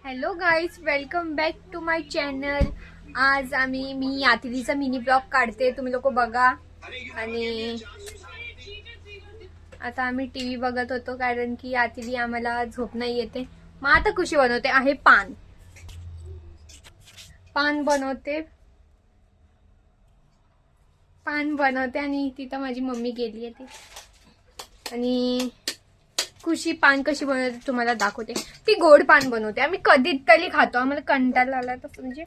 Hello guys, welcome back to my channel. आज मी आतिलीचा mini blog काढते, तुम्ही लोक बघा. आणि आता आम्ही टीव्ही बघत होतो कारण की आतिली आम्हाला झोप नाही येते. मग आता खुशी बनवते आहे पान बनवते आणि तिथं माझी मम्मी गेली आहे ती. आणि खुशी पान कशी बनवते तुम्हाला दाखवते. ती गोड पान बनवते. आम्ही कधीतरी खातो, आम्हाला कंटाळा आला तर म्हणजे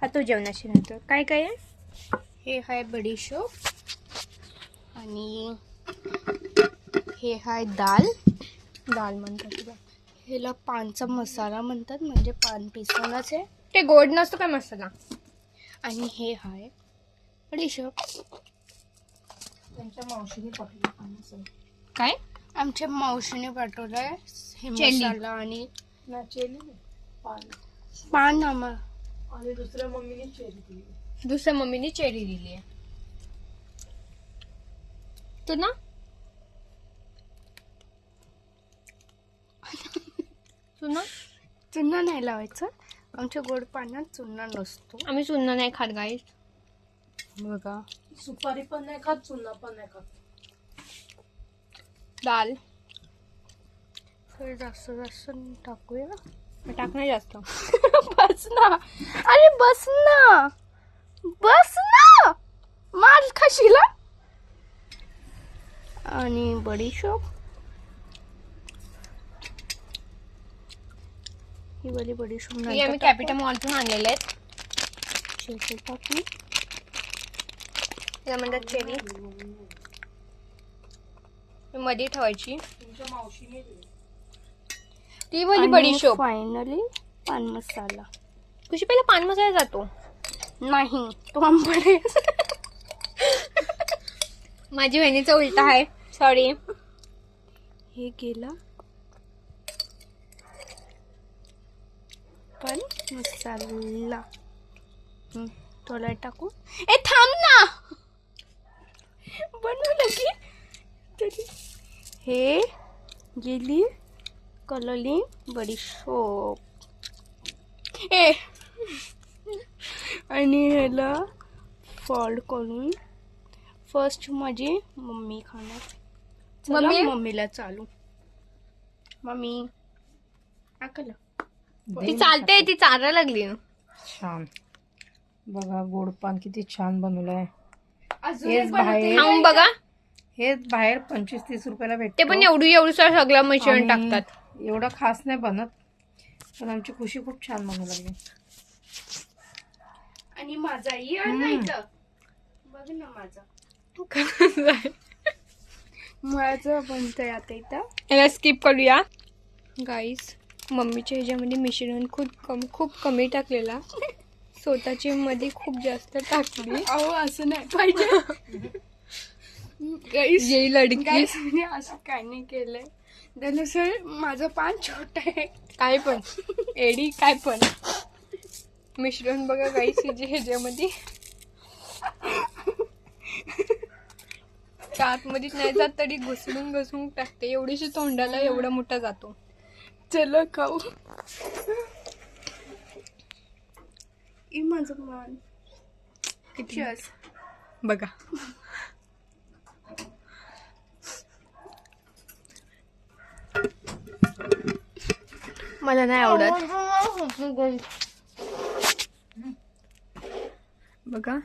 खातो जेवणाशी नंतर. काय काय आहे हे आहे बडीशोप आणि हे आहे दाल म्हणतात. ह्याला पानचा मसाला म्हणतात, म्हणजे पान पिसवणच आहे ते. गोड नसतो काय मसाला. आणि हे आहे बडीशोप. त्यांच्या मावशीने पाठवलं. काय आमच्या मावशीने पाठवलंय हे मसाला आणि पान आणि दुसऱ्या मम्मीने चेरी दिली आहे. तू ना चुन्ना नाही लावायचं. आमच्या गोड पानात चुन्ना नसतो. आम्ही चुन्ना नाही खात गाईस. बघा, सुपारी पण नाही खात, चुन्ना पण नाही खात. दाल थोडं जास्त टाकूया. टाकणार जास्त. बस ना, अरे बस ना मार खाशीला. आणि बडीशोप, ही वाली बडीशोप आम्ही कॅपिटल मॉलतून आणलेले आहेत. शेवटी टाकू. या म्हणतात चेरी मध्ये ठेवायची. ती वाली बडीशोप. फायनली पान मसाला. खुशी पहिला पान मसाला जातो. नाही, तो आंबडे. माझी बहिणीचा उलटा आहे, सॉरी. हे गेला पण मसाला. थोडा टाकू. ए थांब ना, बनवलं की. हे गेली कलरली बडीशोप. आणि ह्याला फोल्ड करून फर्स्ट माझी मम्मी खाणार. मम्मीला चालू. मम्मी टाकलं. ती चालते, ती चालायला लागली. छान. बघा, गोड पान किती छान बनवलंय. खाऊन बघा. हे बाहेर 25-30 रुपयाला भेटते. ते पण एवढं सगळं मिश्रण टाकतात. एवढं खास नाही बनत, पण आमची खुशी खूप छान बनवू लागली. आणि माझाही बघ ना, माझं बनतंय आता इथं. याला स्किप करूया गाईस. मम्मीच्या ह्याच्यामध्ये मिश्रण खूप कमी टाकलेला. स्वतःची मध्ये खूप जास्त टाकली. अहो, असं नाही पाहिजे. ये लडकी. असं काय नाही केलंय. त्यानुसार माझं पान छोट आहे. काय पण एडी, काय पण मिश्रण बघा गाईस. ह्याच्यामध्ये आतमध्ये नाही जात तरी घुसळून टाकते. एवढीशी तोंडाला एवढा मोठा जातो. चलो खाऊ. माझं मान किती बघा. मला नाही आवडत. बघा,